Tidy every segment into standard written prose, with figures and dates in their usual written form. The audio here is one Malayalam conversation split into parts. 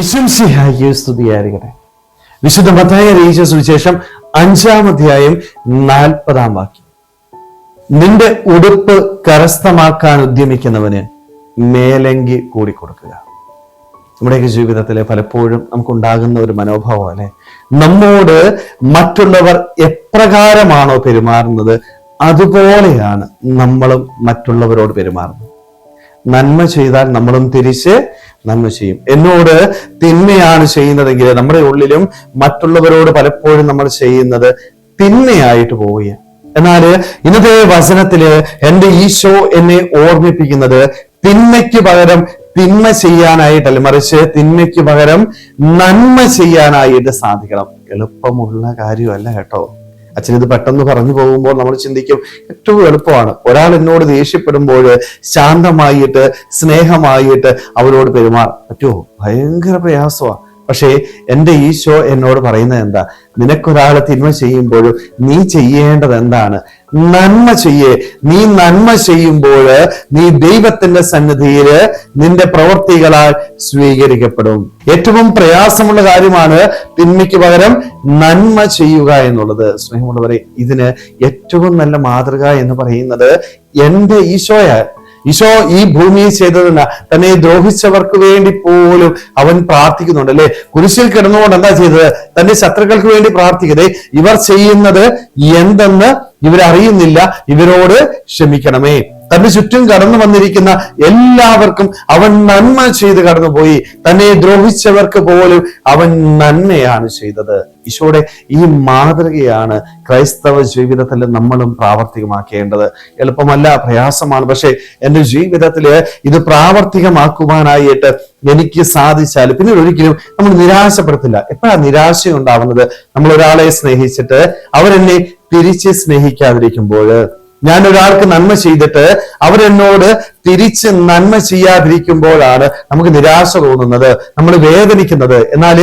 ഈശോമിശിഹായ്ക്ക് സ്തുതിയായിരിക്കട്ടെ. വിശുദ്ധ മത്തായി അറിയിച്ച സുവിശേഷം 5-ാം അധ്യായം 40-ാം വാക്യം. നിന്റെ ഉടുപ്പ് കരസ്ഥമാക്കാൻ ഉദ്യമിക്കുന്നവന് മേലങ്കി കൂടിക്കൊടുക്കുക. നമ്മുടെയൊക്കെ ജീവിതത്തിലെ പലപ്പോഴും നമുക്കുണ്ടാകുന്ന ഒരു മനോഭാവം അല്ലെ, നമ്മോട് മറ്റുള്ളവർ എപ്രകാരമാണോ പെരുമാറുന്നത് അതുപോലെയാണ് നമ്മളും മറ്റുള്ളവരോട് പെരുമാറുന്നത്. നന്മ ചെയ്താൽ നമ്മളും തിരിച്ച് നന്മ ചെയ്യും. എന്നോട് തിന്മയാണ് ചെയ്യുന്നതെങ്കിൽ നമ്മുടെ ഉള്ളിലും മറ്റുള്ളവരോട് പലപ്പോഴും നമ്മൾ ചെയ്യുന്നത് തിന്മയായിട്ട് പോവുകയാണ്. എന്നാൽ ഇന്നത്തെ വചനത്തില് എൻ്റെ ഈശോ എന്നെ ഓർമ്മിപ്പിക്കുന്നത് തിന്മയ്ക്ക് പകരം തിന്മ ചെയ്യാനായിട്ടല്ല, മറിച്ച് തിന്മയ്ക്ക് പകരം നന്മ ചെയ്യാനായിട്ട് സാധിക്കണം. എളുപ്പമുള്ള കാര്യമല്ല കേട്ടോ. അച്ഛൻ ഇത് പെട്ടെന്ന് പറഞ്ഞു പോകുമ്പോൾ നമ്മൾ ചിന്തിക്കും ഏറ്റവും എളുപ്പമാണ്. ഒരാൾ എന്നോട് ദേഷ്യപ്പെടുമ്പോൾ ശാന്തമായിട്ട് സ്നേഹമായിട്ട് അവരോട് പെരുമാറാൻ പറ്റുമോ? ഭയങ്കര പ്രയാസമാണ്. പക്ഷേ എൻ്റെ ഈശോ എന്നോട് പറയുന്നത് എന്താ? നിനക്കൊരാൾ തിന്മ ചെയ്യുമ്പോഴും നീ ചെയ്യേണ്ടത് എന്താണ്? നന്മ ചെയ്യേ. നീ നന്മ ചെയ്യുമ്പോൾ നീ ദൈവത്തിന്റെ സന്നിധിയിൽ നിന്റെ പ്രവൃത്തികളാൽ സ്വീകരിക്കപ്പെടും. ഏറ്റവും പ്രയാസമുള്ള കാര്യമാണ് തിന്മയ്ക്ക് പകരം നന്മ ചെയ്യുക എന്നുള്ളത്. സ്നേഹമുള്ളവരെ, ഇതിന് ഏറ്റവും നല്ല മാതൃക എന്ന് പറയുന്നത് എൻ്റെ ഈശോയാണ്. ഈശോ ഈ ഭൂമിയിൽ ചെയ്തതല്ല, തന്നെ ദ്രോഹിച്ചവർക്ക് വേണ്ടി പോലും അവൻ പ്രാർത്ഥിക്കുന്നുണ്ട് അല്ലെ. കുരിശിൽ കിടന്നുകൊണ്ട് എന്താ ചെയ്തത്? തന്റെ ശത്രുക്കൾക്ക് വേണ്ടി പ്രാർത്ഥിക്കതേ, ഇവർ ചെയ്യുന്നത് എന്തെന്ന് ഇവരറിയുന്നില്ല, ഇവരോട് ക്ഷമിക്കണമേ. തന്റെ ചുറ്റും കടന്നു വന്നിരിക്കുന്ന എല്ലാവർക്കും അവൻ നന്മ ചെയ്ത് കടന്നുപോയി. തന്നെ ദ്രോഹിച്ചവർക്ക് പോലും അവൻ നന്മയാണ് ചെയ്തത്. ഈശോയുടെ ഈ മാതൃകയാണ് ക്രൈസ്തവ ജീവിതത്തിൽ നമ്മളും പ്രാവർത്തികമാക്കേണ്ടത്. എളുപ്പമല്ല, പ്രയാസമാണ്. പക്ഷെ എൻ്റെ ജീവിതത്തില് ഇത് പ്രാവർത്തികമാക്കുവാനായിട്ട് എനിക്ക് സാധിച്ചാൽ പിന്നെ ഒരിക്കലും നമ്മൾ നിരാശപ്പെടുത്തില്ല. എപ്പോഴാണ് നിരാശ ഉണ്ടാവുന്നത്? നമ്മൾ ഒരാളെ സ്നേഹിച്ചിട്ട് അവരെന്നെ തിരിച്ച് സ്നേഹിക്കാതിരിക്കുമ്പോൾ, ഞാൻ ഒരാൾക്ക് നന്മ ചെയ്തിട്ട് അവരെന്നോട് തിരിച്ച് നന്മ ചെയ്യാതിരിക്കുമ്പോഴാണ് നമുക്ക് നിരാശ തോന്നുന്നത്, നമ്മൾ വേദനിക്കുന്നത്. എന്നാൽ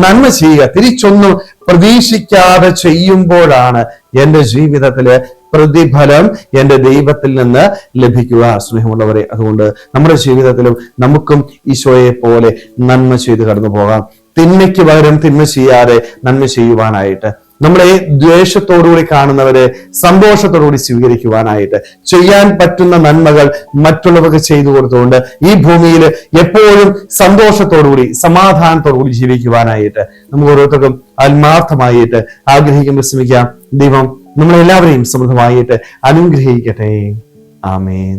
നന്മ ചെയ്യുക, തിരിച്ചൊന്നും പ്രതീക്ഷിക്കാതെ ചെയ്യുമ്പോഴാണ് എൻ്റെ ജീവിതത്തില് പ്രതിഫലം എൻ്റെ ദൈവത്തിൽ നിന്ന് ലഭിക്കുക. സ്നേഹമുള്ളവരെ, അതുകൊണ്ട് നമ്മുടെ ജീവിതത്തിലും നമുക്കും ഈശോയെ പോലെ നന്മ ചെയ്ത് കടന്നു പോകാം. തിന്മയ്ക്ക് പകരം തിന്മ ചെയ്യാതെ നന്മ ചെയ്യുവാനായിട്ട്, നമ്മളെ ദ്വേഷത്തോടുകൂടി കാണുന്നവരെ സന്തോഷത്തോടുകൂടി സ്വീകരിക്കുവാനായിട്ട്, ചെയ്യാൻ പറ്റുന്ന നന്മകൾ മറ്റുള്ളവർക്ക് ചെയ്തു കൊടുത്തുകൊണ്ട് ഈ ഭൂമിയിൽ എപ്പോഴും സന്തോഷത്തോടുകൂടി സമാധാനത്തോടുകൂടി ജീവിക്കുവാനായിട്ട് നമുക്ക് ഓരോരുത്തർക്കും ആത്മാർത്ഥമായിട്ട് ആഗ്രഹിക്കുമ്പോൾ ശ്രമിക്കാം. ദൈവം നമ്മളെല്ലാവരെയും സമൃദ്ധമായിട്ട് അനുഗ്രഹിക്കട്ടെ. ആമേൻ.